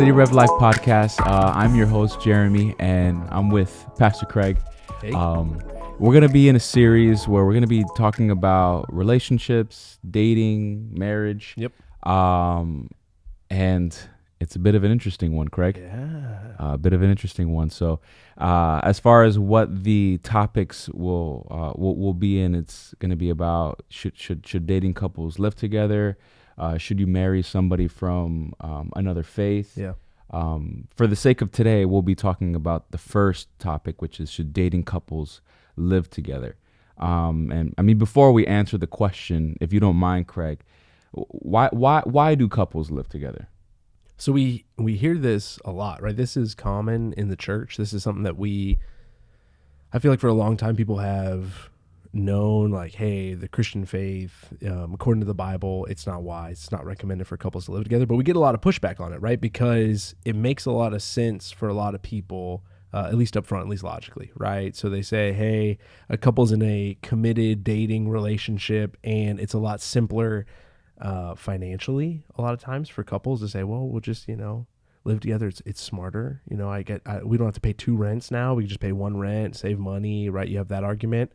City Rev Life podcast. I'm your host, Jeremy, and I'm with Pastor Craig. Hey. We're going to be in a series where we're going to be talking about relationships, dating, marriage. Yep. And it's a bit of an interesting one, Craig. Yeah. A bit of an interesting one. So as far as what the topics will be in, it's going to be about should dating couples live together? Should you marry somebody from another faith? Yeah. For the sake of today, we'll be talking about the first topic, which is should dating couples live together? And I mean, before we answer the question, if you don't mind, Craig, why do couples live together? So we hear this a lot, right? This is common in the church. This is something that I feel like for a long time people have known, like, hey, the Christian faith, according to the Bible, it's not wise. It's not recommended for couples to live together. But we get a lot of pushback on it, right? Because it makes a lot of sense for a lot of people, at least up front, at least logically, right? So they say, hey, a couple's in a committed dating relationship, and it's a lot simpler financially a lot of times for couples to say, well, we'll just, live together. It's smarter. We don't have to pay two rents now. We can just pay one rent, save money, right? You have that argument.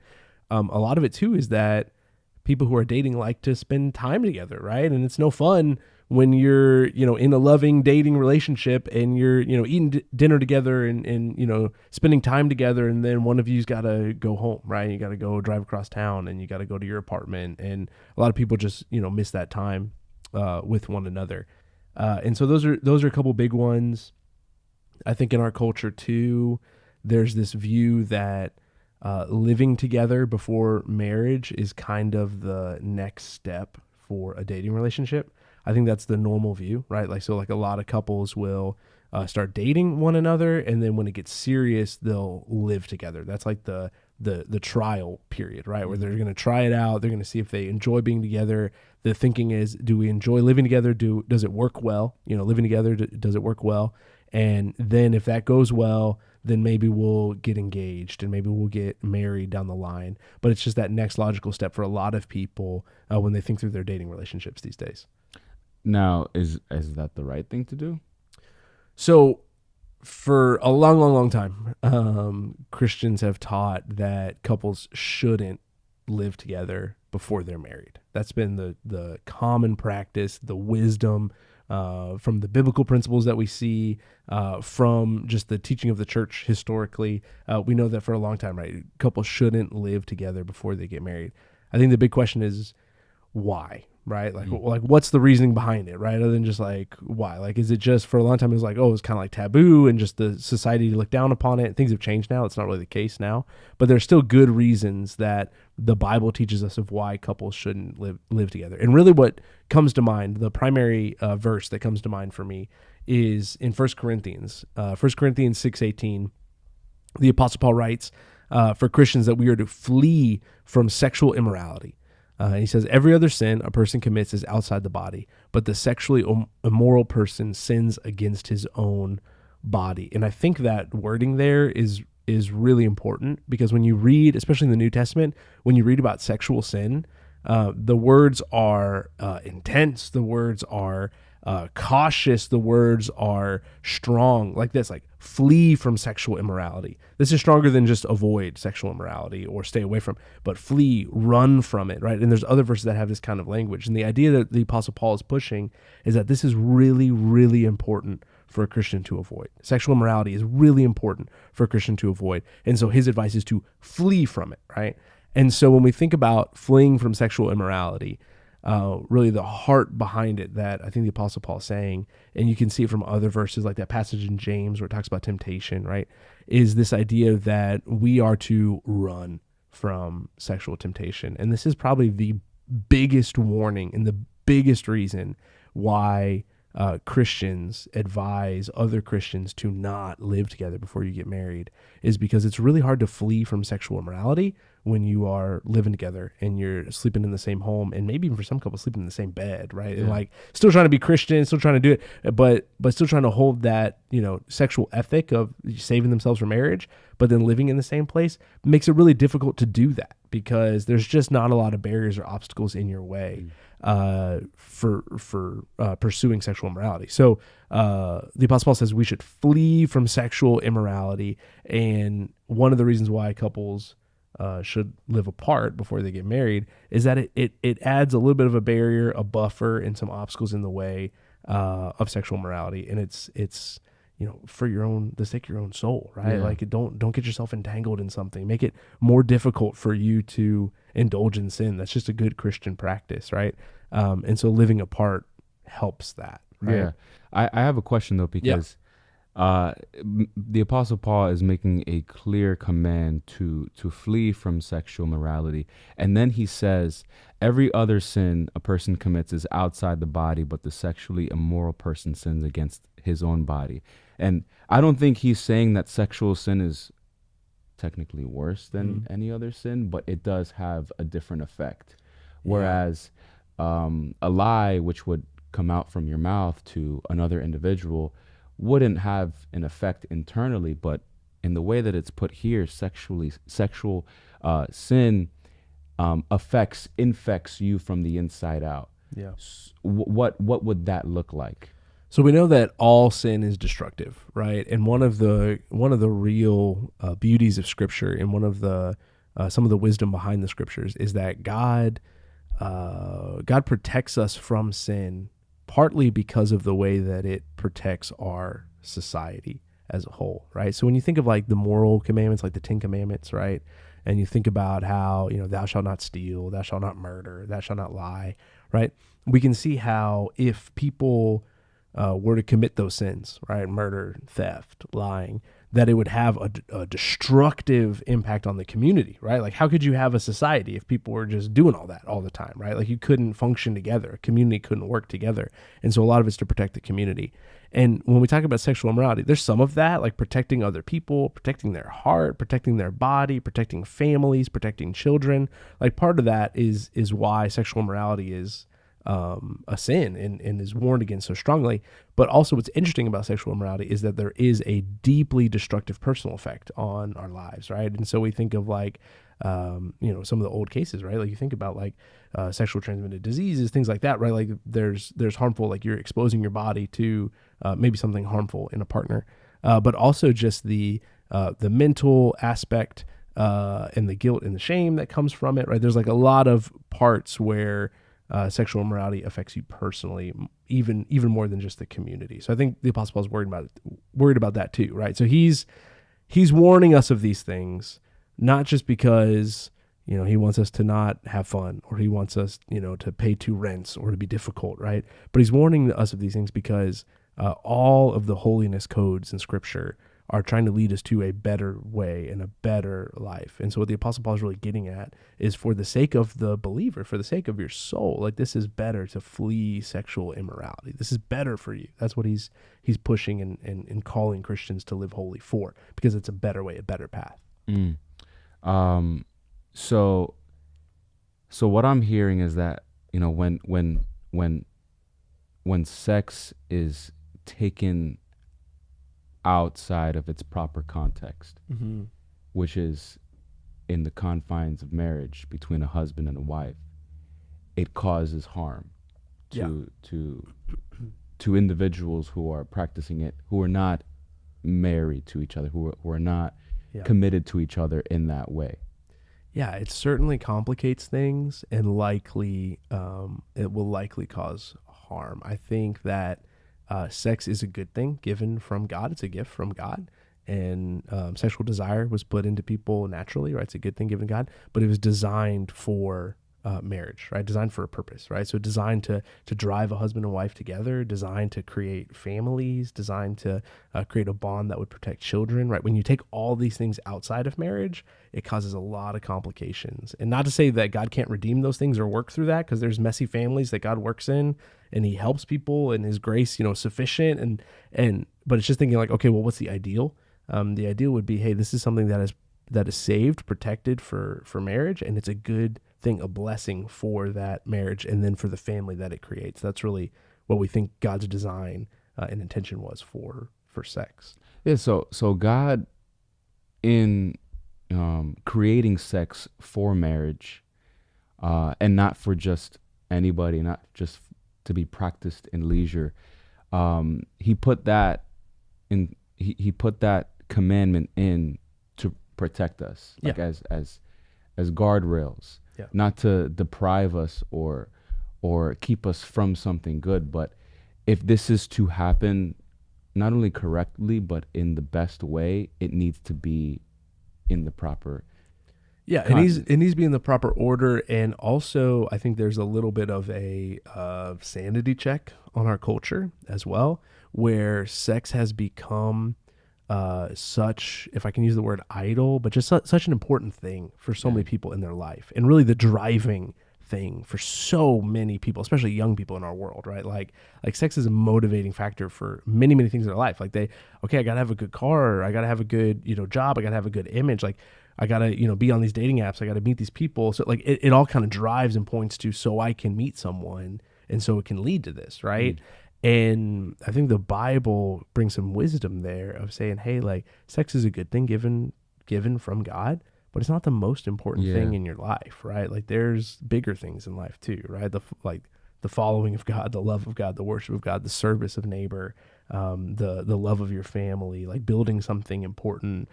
A lot of it too is that people who are dating like to spend time together, right? And it's no fun when you're, in a loving dating relationship and you're, eating dinner together and spending time together, and then one of you's got to go home, right? You got to go drive across town and you got to go to your apartment, and a lot of people just, miss that time with one another. And so those are a couple big ones. I think in our culture too, there's this view that living together before marriage is kind of the next step for a dating relationship. I think that's the normal view, right? Like a lot of couples will start dating one another, and then when it gets serious, they'll live together. That's like the trial period, right? Where they're going to try it out. They're going to see if they enjoy being together. The thinking is, do we enjoy living together? Does it work well? Living together, does it work well? And then if that goes well, then maybe we'll get engaged and maybe we'll get married down the line. But it's just that next logical step for a lot of people when they think through their dating relationships these days. Now, is that the right thing to do? So for a long, long, long time, Christians have taught that couples shouldn't live together before they're married. That's been the common practice, the wisdom from the biblical principles that we see, from just the teaching of the church historically. We know that for a long time, right? Couples shouldn't live together before they get married. I think the big question is why, right? Like what's the reasoning behind it, right? Other than just like, why? Like, is it just for a long time it was like, oh, it's kind of like taboo and just the society looked down upon it. Things have changed now. It's not really the case now, but there's still good reasons that the Bible teaches us of why couples shouldn't live together. And really what comes to mind, the primary verse that comes to mind for me is in 1 Corinthians 6:18. The Apostle Paul writes for Christians that we are to flee from sexual immorality. He says, every other sin a person commits is outside the body, but the sexually immoral person sins against his own body. And I think that wording there is really important, because when you read, especially in the New Testament, when you read about sexual sin, the words are intense, the words are cautious, the words are strong, like this, like flee from sexual immorality. This is stronger than just avoid sexual immorality or stay away from, but flee, run from it, right? And there's other verses that have this kind of language. And the idea that the Apostle Paul is pushing is that this is really, really important for a Christian to avoid. Sexual immorality is really important for a Christian to avoid. And so his advice is to flee from it, right? And so when we think about fleeing from sexual immorality, really the heart behind it that I think the Apostle Paul is saying, and you can see it from other verses like that passage in James where it talks about temptation, right, is this idea that we are to run from sexual temptation. And this is probably the biggest warning and the biggest reason why Christians advise other Christians to not live together before you get married, is because it's really hard to flee from sexual immorality when you are living together and you're sleeping in the same home, and maybe even for some couples sleeping in the same bed, right? And like still trying to be Christian, still trying to do it, but still trying to hold that, sexual ethic of saving themselves for marriage, but then living in the same place makes it really difficult to do that because there's just not a lot of barriers or obstacles in your way for pursuing sexual immorality. So the Apostle Paul says we should flee from sexual immorality, and one of the reasons why couples should live apart before they get married is that it adds a little bit of a barrier, a buffer, and some obstacles in the way of sexual morality, and it's for the sake of your own soul, right? Yeah. Like don't get yourself entangled in something. Make it more difficult for you to indulge in sin. That's just a good Christian practice, right? And so living apart helps that. Right? Yeah. I have a question though, because the Apostle Paul is making a clear command to flee from sexual morality. And then he says, every other sin a person commits is outside the body, but the sexually immoral person sins against his own body. And I don't think he's saying that sexual sin is technically worse than any other sin, but it does have a different effect. Whereas a lie, which would come out from your mouth to another individual, wouldn't have an effect internally, but in the way that it's put here, sexual sin infects you from the inside out. Yeah. What would that look like? So we know that all sin is destructive, right? And one of the real beauties of Scripture, and one of the some of the wisdom behind the Scriptures, is that God protects us from sin, partly because of the way that it protects our society as a whole, right? So when you think of like the moral commandments, like the 10 Commandments, right? And you think about how, thou shalt not steal, thou shalt not murder, thou shalt not lie, right? We can see how if people were to commit those sins, right? Murder, theft, lying, that it would have a destructive impact on the community, right? Like how could you have a society if people were just doing all that all the time, right? Like you couldn't function together. A community couldn't work together. And so a lot of it's to protect the community. And when we talk about sexual immorality, there's some of that, like protecting other people, protecting their heart, protecting their body, protecting families, protecting children. Like part of that is why sexual immorality is a sin and is warned against so strongly. But also what's interesting about sexual immorality is that there is a deeply destructive personal effect on our lives, right? And so we think of like, some of the old cases, right? Like you think about like sexual transmitted diseases, things like that, right? Like there's harmful, like you're exposing your body to maybe something harmful in a partner, but also just the mental aspect and the guilt and the shame that comes from it, right? There's like a lot of parts where sexual immorality affects you personally, even more than just the community. So I think the Apostle Paul is worried about that too, right? So he's warning us of these things, not just because he wants us to not have fun, or he wants us to pay 2 rents or to be difficult, right? But he's warning us of these things because all of the holiness codes in Scripture are trying to lead us to a better way and a better life. And so what the Apostle Paul is really getting at is, for the sake of the believer, for the sake of your soul, like this is better to flee sexual immorality. This is better for you. That's what he's pushing and calling Christians to live holy for, because it's a better way, a better path. So what I'm hearing is that, when sex is taken outside of its proper context, which is in the confines of marriage between a husband and a wife, it causes harm to individuals who are practicing it, who are not married to each other, who are not committed to each other in that way. Yeah, it certainly complicates things, and likely it will likely cause harm. I think that sex is a good thing given from God. It's a gift from God. And sexual desire was put into people naturally, right? It's a good thing given God, but it was designed for marriage, right? Designed for a purpose, right? So designed to drive a husband and wife together, designed to create families, designed to create a bond that would protect children, right? When you take all these things outside of marriage, it causes a lot of complications. And not to say that God can't redeem those things or work through that, because there's messy families that God works in, and he helps people, and his grace, sufficient. But it's just thinking like, okay, well, what's the ideal? The ideal would be, hey, this is something that that is saved, protected for marriage, and it's a good thing, a blessing for that marriage, and then for the family that it creates. That's really what we think God's design and intention was for sex. Yeah. So God, in creating sex for marriage, and not for just anybody, not just to be practiced in leisure. He put that in. He put that commandment in to protect us, like as guardrails, not to deprive us or keep us from something good. But if this is to happen, not only correctly but in the best way, it needs to be in the proper. Yeah, it needs to be in the proper order, and also I think there's a little bit of a sanity check on our culture as well, where sex has become such, if I can use the word idol, but just such an important thing for so many people in their life, and really the driving thing for so many people, especially young people in our world, right? Like sex is a motivating factor for many things in their life. Like I gotta have a good car, I gotta have a good job, I gotta have a good image, like I gotta be on these dating apps, I gotta meet these people. So like it all kind of drives and points to, so I can meet someone, and so it can lead to this, right? And I think the Bible brings some wisdom there of saying, hey, like sex is a good thing given from God, but it's not the most important thing in your life, right? Like there's bigger things in life too, right? The following of God, the love of God, the worship of God, the service of neighbor, the love of your family, like building something important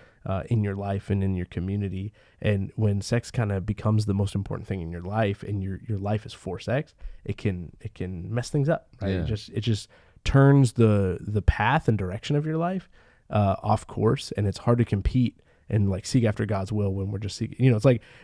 in your life and in your community. And when sex kind of becomes the most important thing in your life, and your life is for sex, it can mess things up, right? Yeah. It just turns the path and direction of your life off course, and it's hard to compete and like seek after God's will when we're just seeking,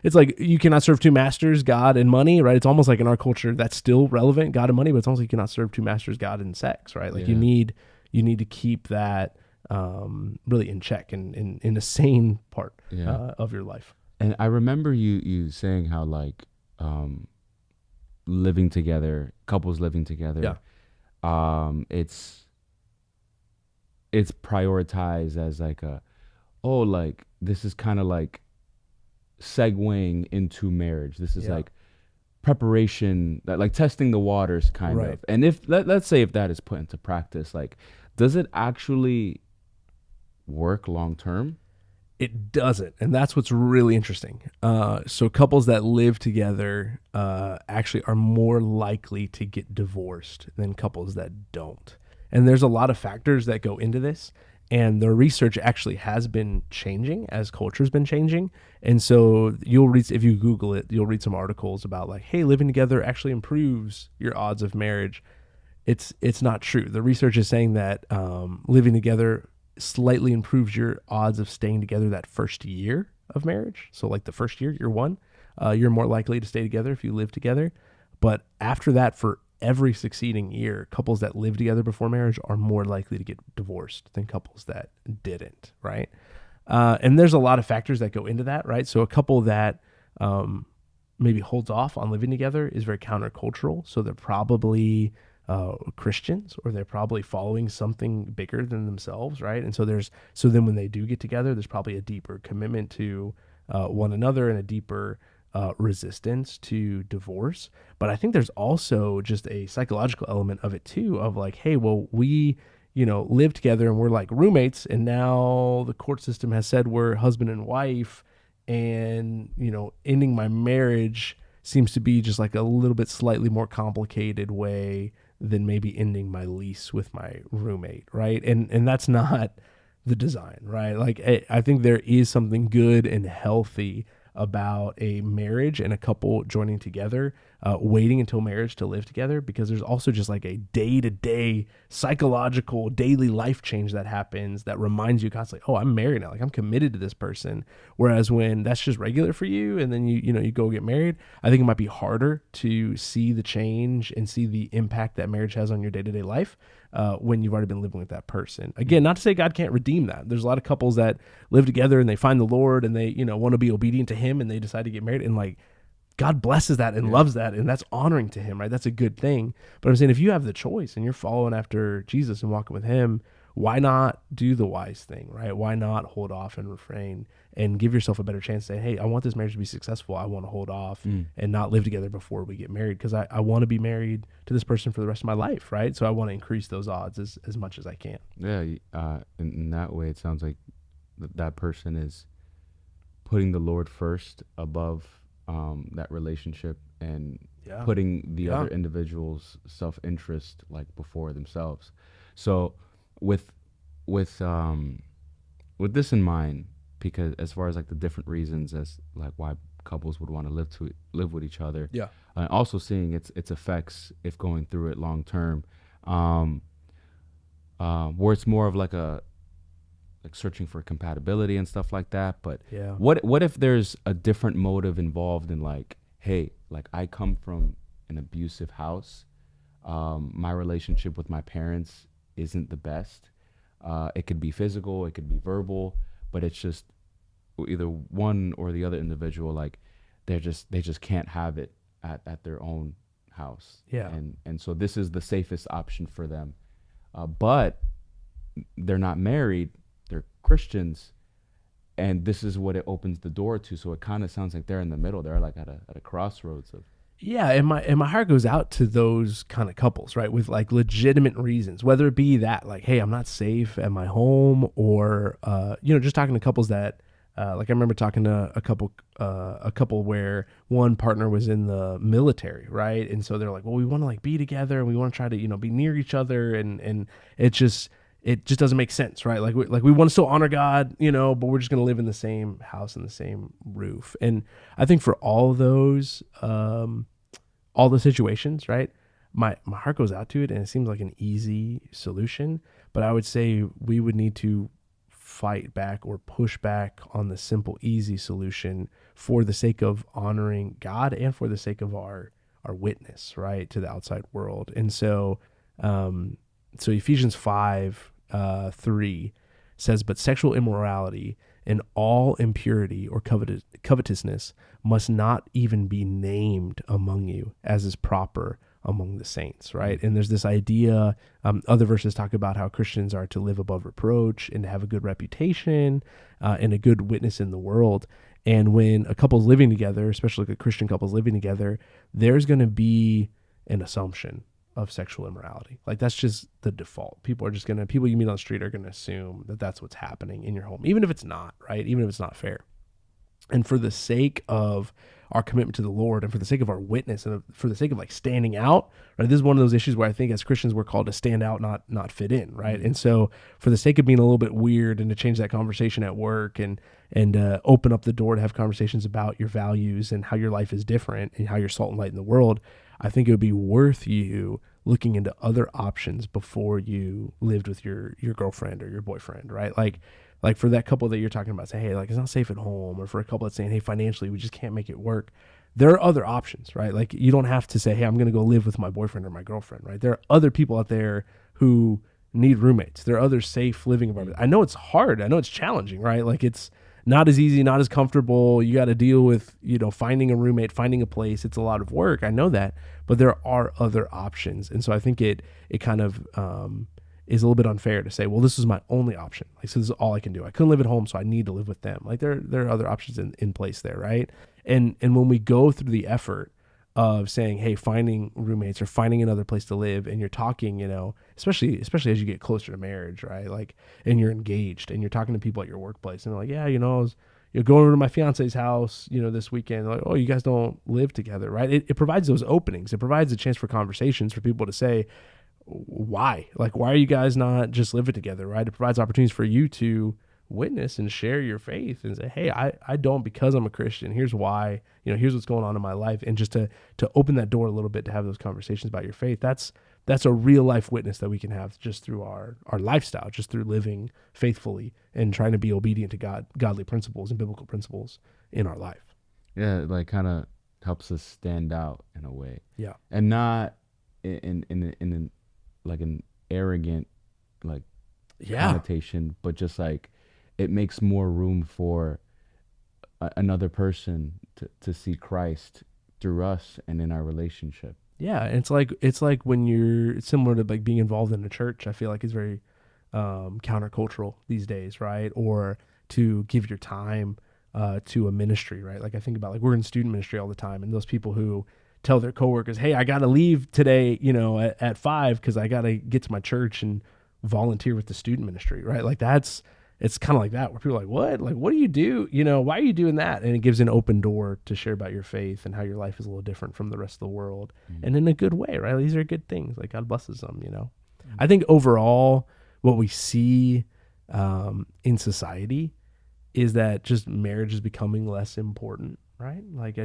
it's like you cannot serve two masters, God and money, right? It's almost like in our culture that's still relevant, God and money, but it's almost like you cannot serve two masters, God and sex, right? Like you need to keep that really in check and in a sane part of your life. And I remember you saying how like living together, couples living together, it's prioritized as like like this is kind of like segueing into marriage. This is like preparation, like testing the waters kind of. And if let's say if that is put into practice, like does it actually work long term? It doesn't, and that's what's really interesting. So couples that live together actually are more likely to get divorced than couples that don't. And there's a lot of factors that go into this. And the research actually has been changing as culture's been changing. And so you'll read, if you Google it, you'll read some articles about like, hey, living together actually improves your odds of marriage. It's not true. The research is saying that living together slightly improves your odds of staying together that first year of marriage. So like the first year, year one, you're more likely to stay together if you live together. But after that, for every succeeding year, couples that live together before marriage are more likely to get divorced than couples that didn't, right? And there's a lot of factors that go into that, right? So a couple that maybe holds off on living together is very countercultural. So they're probably Christians, or they're probably following something bigger than themselves, right? And so then when they do get together, there's probably a deeper commitment to one another and a deeper resistance to divorce. But I think there's also just a psychological element of it too, of like, hey, well, we live together and we're like roommates, and now the court system has said we're husband and wife, and ending my marriage seems to be just like a little bit slightly more complicated way than maybe ending my lease with my roommate, right? And that's not the design, right? Like I think there is something good and healthy about a marriage and a couple joining together, waiting until marriage to live together, because there's also just like a day-to-day psychological daily life change that happens that reminds you constantly, oh, I'm married now, like I'm committed to this person. Whereas when that's just regular for you, and then you go get married, I think it might be harder to see the change and see the impact that marriage has on your day-to-day life when you've already been living with that person. Again, not to say God can't redeem that. There's a lot of couples that live together and they find the Lord and they want to be obedient to him, and they decide to get married, and like God blesses that and loves that, and that's honoring to him, right? That's a good thing. But I'm saying if you have the choice and you're following after Jesus and walking with him, why not do the wise thing, right? Why not hold off and refrain and give yourself a better chance to say, hey, I want this marriage to be successful. I want to hold off Mm. and not live together before we get married because I want to be married to this person for the rest of my life, right? So I want to increase those odds as much as I can. Yeah, in that way, it sounds like that person is putting the Lord first above that relationship and Yeah. putting the Yeah. other individual's self-interest like before themselves. So with with um with this in mind, because as far as like the different reasons as like why couples would want to live with each other, Yeah. also seeing its effects if going through it long term, um, where it's more of like a like searching for compatibility and stuff like that. But Yeah. what if there's a different motive involved in like, hey, like I come from an abusive house. My relationship with my parents isn't the best. It could be physical, it could be verbal, but it's just either one or the other individual. Like they just can't have it at their own house. Yeah. And so this is the safest option for them. But they're not married, they're Christians, and this is what it opens the door to. So it kind of sounds like they're in the middle. They're like at a crossroads of. Yeah, and my heart goes out to those kind of couples, right? With like legitimate reasons, whether it be that like, hey, I'm not safe at my home, or just talking to couples that, like I remember talking to a couple where one partner was in the military, right? And so they're like, well, we want to like be together, and we want to try to be near each other, and it just doesn't make sense, right? Like we want to still honor God, but we're just going to live in the same house and the same roof. And I think for all of those, all the situations, right? My heart goes out to it, and it seems like an easy solution. But I would say we would need to fight back or push back on the simple, easy solution for the sake of honoring God and for the sake of our witness, right, to the outside world. And so Ephesians 5:3 says, but sexual immorality and all impurity or covetousness must not even be named among you, as is proper among the saints, right? And there's this idea, other verses talk about how Christians are to live above reproach and to have a good reputation and a good witness in the world. And when a couple's living together, especially like a Christian couple's living together, there's going to be an assumption of sexual immorality. Like that's just the default. People you meet on the street are going to assume that that's what's happening in your home, even if it's not, right? Even if it's not fair. And for the sake of our commitment to the Lord and for the sake of our witness and for the sake of like standing out, right? This is one of those issues where I think as Christians, we're called to stand out, not fit in, right? And so for the sake of being a little bit weird and to change that conversation at work and open up the door to have conversations about your values and how your life is different and how you're salt and light in the world, I think it would be worth you looking into other options before you lived with your girlfriend or your boyfriend, right? Like for that couple that you're talking about, say, hey, like it's not safe at home, or for a couple that's saying, hey, financially, we just can't make it work. There are other options, right? Like you don't have to say, hey, I'm going to go live with my boyfriend or my girlfriend, right? There are other people out there who need roommates. There are other safe living environments. I know it's hard. I know it's challenging, right? Like it's not as easy, not as comfortable. You got to deal with, finding a roommate, finding a place. It's a lot of work. I know that, but there are other options. And so I think it kind of, is a little bit unfair to say, well, this is my only option. Like, so this is all I can do. I couldn't live at home, so I need to live with them. Like there are other options in place there, right? And when we go through the effort of saying, hey, finding roommates or finding another place to live, and you're talking, especially as you get closer to marriage, right? Like, and you're engaged and you're talking to people at your workplace, and they're like, yeah, I was going over to my fiance's house, this weekend. Like, oh, you guys don't live together, right? It provides those openings. It provides a chance for conversations for people to say, why are you guys not just living together, right? It provides opportunities for you to witness and share your faith and say, hey, I don't because I'm a Christian. Here's why, here's what's going on in my life. And just to open that door a little bit to have those conversations about your faith. That's a real life witness that we can have just through our lifestyle, just through living faithfully and trying to be obedient to godly principles and biblical principles in our life. Yeah, it like kind of helps us stand out in a way. Yeah. And not in like an arrogant like connotation, but just like it makes more room for another person to see Christ through us and in our relationship. Yeah, it's like when it's similar to like being involved in a church. I feel like it's very countercultural these days, right? Or to give your time to a ministry, right? Like I think about, like, we're in student ministry all the time, and those people who tell their coworkers, "Hey, I got to leave today, at 5 because I got to get to my church and volunteer with the student ministry," right? Like it's kind of like that, where people are like, "What? Like, what do you do? Why are you doing that?" And it gives an open door to share about your faith and how your life is a little different from the rest of the world, and in a good way, right? These are good things. Like, God blesses them. I think overall, what we see in society is that just marriage is becoming less important, right? Like,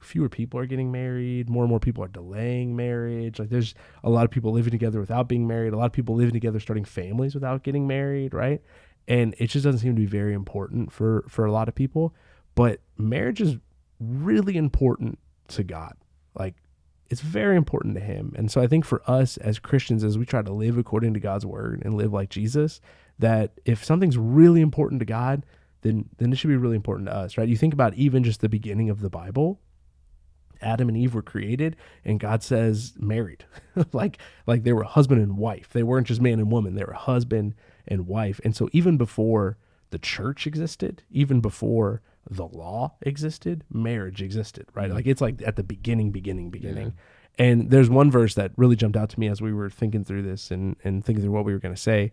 fewer people are getting married. More and more people are delaying marriage. Like, there's a lot of people living together without being married. A lot of people living together, starting families without getting married, right? And it just doesn't seem to be very important for a lot of people. But marriage is really important to God. Like, it's very important to him. And so I think for us as Christians, as we try to live according to God's word and live like Jesus, that if something's really important to God, then it should be really important to us, right? You think about even just the beginning of the Bible. Adam and Eve were created, and God says married. like they were husband and wife. They weren't just man and woman. They were husband and wife. And so even before the church existed, even before the law existed, marriage existed, right? Like, it's like at the beginning. Yeah. And there's one verse that really jumped out to me as we were thinking through this and thinking through what we were going to say.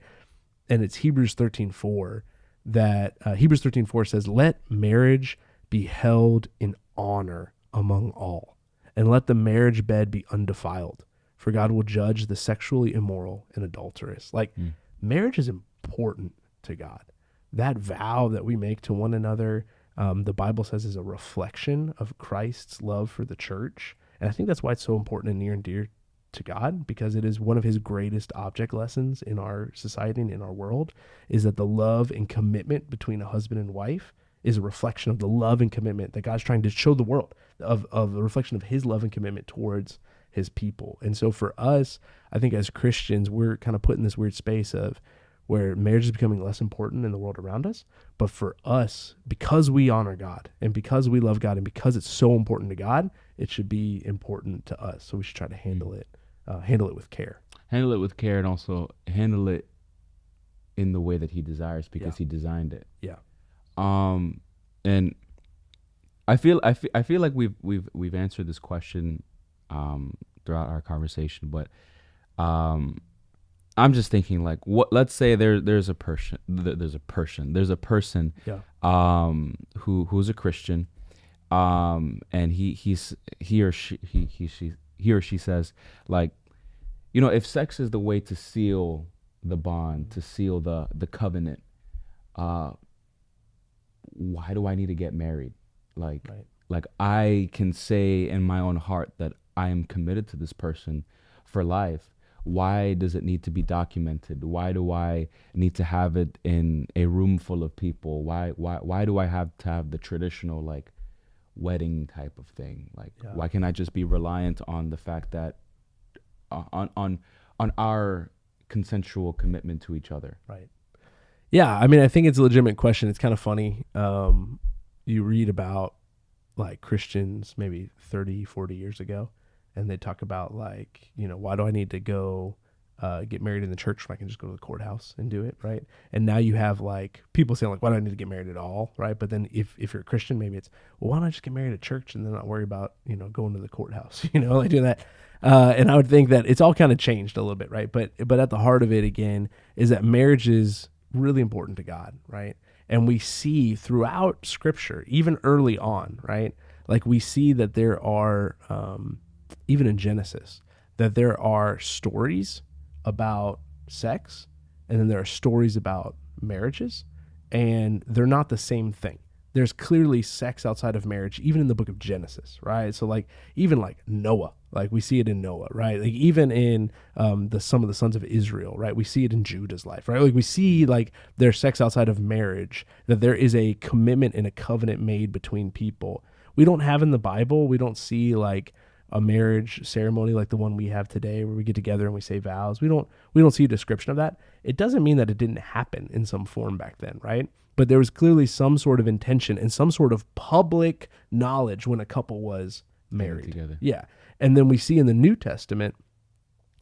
And it's Hebrews 13:4, that Hebrews 13:4 says, "Let marriage be held in honor among all, and let the marriage bed be undefiled, for God will judge the sexually immoral and adulterous." Like, marriage is important to God. That vow that we make to one another, the Bible says, is a reflection of Christ's love for the church. And I think that's why it's so important and near and dear to God, because it is one of his greatest object lessons in our society and in our world, is that the love and commitment between a husband and wife is a reflection of the love and commitment that God's trying to show the world, of a reflection of his love and commitment towards his people. And so for us, I think as Christians, we're kind of put in this weird space of where marriage is becoming less important in the world around us. But for us, because we honor God and because we love God and because it's so important to God, it should be important to us. So we should try to handle it with care. Handle it with care, and also handle it in the way that he desires, because he designed it. Yeah. And I feel like we've answered this question throughout our conversation, but I'm just thinking, like, what? Let's say there's a person Yeah. who's a Christian, and he or she says, like, if sex is the way to seal the bond, to seal the covenant, why do I need to get married? Like, Right. like I can say in my own heart that I am committed to this person for life. Why does it need to be documented? Why do I need to have it in a room full of people? Why do I have to have the traditional, like, wedding type of thing? Like, why can't I just be reliant on the fact that on our consensual commitment to each other? Right. Yeah, I mean, I think it's a legitimate question. It's kind of funny. You read about, like, Christians maybe 30, 40 years ago, and they talk about, like, why do I need to go get married in the church when I can just go to the courthouse and do it, right? And now you have, like, people saying, like, why do I need to get married at all, right? But then if you're a Christian, maybe it's, well, why don't I just get married at church and then not worry about, going to the courthouse, like doing that. And I would think that it's all kind of changed a little bit, right? But at the heart of it, again, is that marriage is really important to God, right? And we see throughout Scripture, even early on, right? Like, we see that there are, even in Genesis, that there are stories about sex, and then there are stories about marriages, and they're not the same thing. There's clearly sex outside of marriage, even in the book of Genesis, right? So, like, even like Noah, like, we see it in Noah, right? Like, even in some of the sons of Israel, right? We see it in Judah's life, right? Like, we see, like, there's sex outside of marriage, that there is a commitment and a covenant made between people. We don't have in the Bible, we don't see, like, a marriage ceremony like the one we have today, where we get together and we say vows. We don't see a description of that. It doesn't mean that it didn't happen in some form back then, right? But there was clearly some sort of intention and some sort of public knowledge when a couple was married together. Yeah. And then we see in the New Testament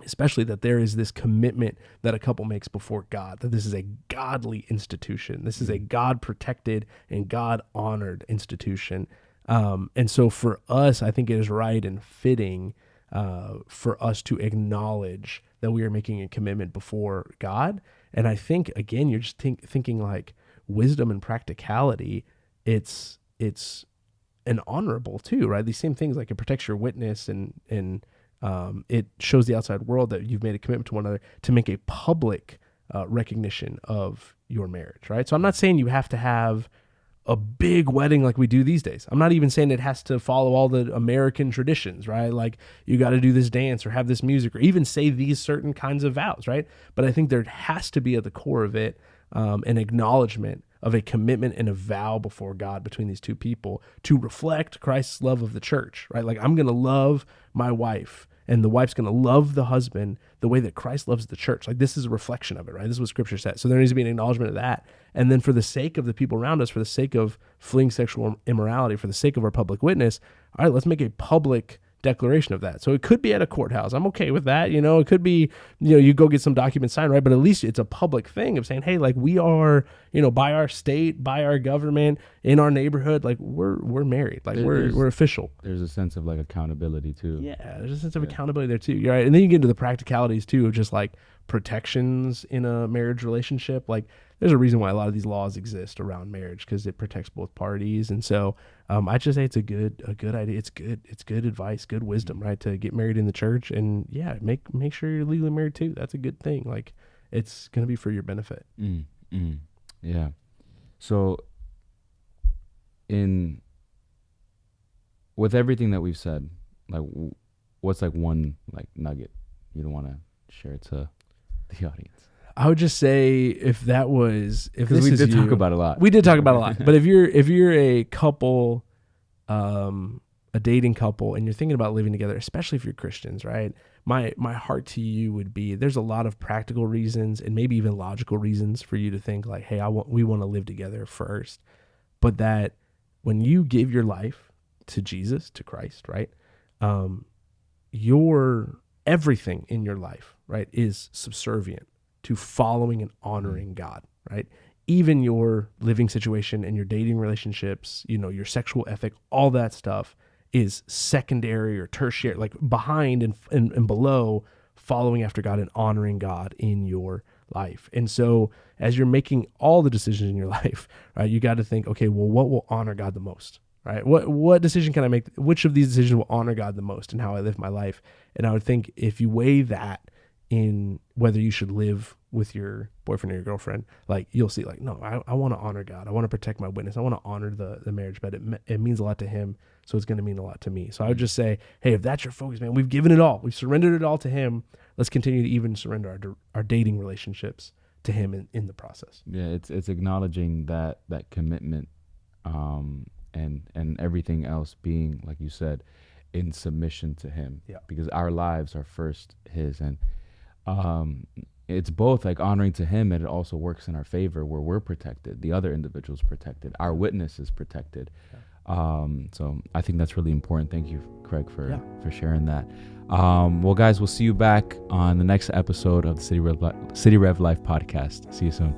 especially that there is this commitment that a couple makes before God, that this is a godly institution. This is a God protected and God honored institution. And so for us, I think it is right and fitting for us to acknowledge that we are making a commitment before God. And I think, again, you're just thinking like wisdom and practicality. It's an honorable too, right? These same things, like it protects your witness and it shows the outside world that you've made a commitment to one another to make a public recognition of your marriage, right? So I'm not saying you have to have a big wedding like we do these days. I'm not even saying it has to follow all the American traditions, right? Like you got to do this dance or have this music or even say these certain kinds of vows, right? But I think there has to be at the core of it an acknowledgement of a commitment and a vow before God between these two people to reflect Christ's love of the church, right? Like I'm going to love my wife and the wife's going to love the husband the way that Christ loves the church. Like this is a reflection of it, right? This is what scripture says. So there needs to be an acknowledgement of that. And then for the sake of the people around us, for the sake of fleeing sexual immorality, for the sake of our public witness, all right, let's make a public declaration of that. So it could be at a courthouse. I'm okay with that. It could be, you go get some documents signed, right? But at least it's a public thing of saying, hey, like we are, by our state, by our government, in our neighborhood, like we're married, like we're official. There's a sense of like accountability too. Yeah, there's a sense of accountability there too. You're right. And then you get into the practicalities too, of just like protections in a marriage relationship. Like there's a reason why a lot of these laws exist around marriage, because it protects both parties. And so I just say it's a good idea. It's good advice, good wisdom, right? To get married in the church and make sure you're legally married too. That's a good thing. Like it's going to be for your benefit. Yeah. So with everything that we've said, like what's like one like nugget you don't want to share to the audience? I would just say if we did talk about it a lot. We did talk about it a lot. But if you're a couple, a dating couple, and you're thinking about living together, especially if you're Christians, right? My heart to you would be, there's a lot of practical reasons and maybe even logical reasons for you to think like, hey, we want to live together first. But that when you give your life to Jesus, to Christ, right? Your everything in your life, right, is subservient to following and honoring God, right? Even your living situation and your dating relationships, your sexual ethic, all that stuff is secondary or tertiary, like behind and below following after God and honoring God in your life. And so as you're making all the decisions in your life, right, you got to think, okay, well, what will honor God the most, right? What decision can I make? Which of these decisions will honor God the most in how I live my life? And I would think if you weigh that in whether you should live with your boyfriend or your girlfriend, like you'll see like, no, I want to honor God. I want to protect my witness. I want to honor the marriage, but it means a lot to him. So it's going to mean a lot to me. So I would just say, hey, if that's your focus, man, we've given it all. We've surrendered it all to him. Let's continue to even surrender our dating relationships to him in the process. Yeah. It's acknowledging that commitment, and everything else being, like you said, in submission to him, because our lives are first his. And, it's both like honoring to him, and it also works in our favor where we're protected. The other individual's protected. Our witness is protected. So I think that's really important. Thank you, Craig, for sharing that. Well, guys, we'll see you back on the next episode of the City Rev Life podcast. See you soon.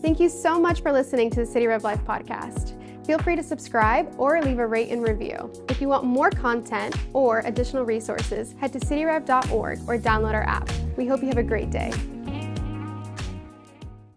Thank you so much for listening to the City Rev Life podcast. Feel free to subscribe or leave a rate and review. If you want more content or additional resources, head to cityrev.org or download our app. We hope you have a great day.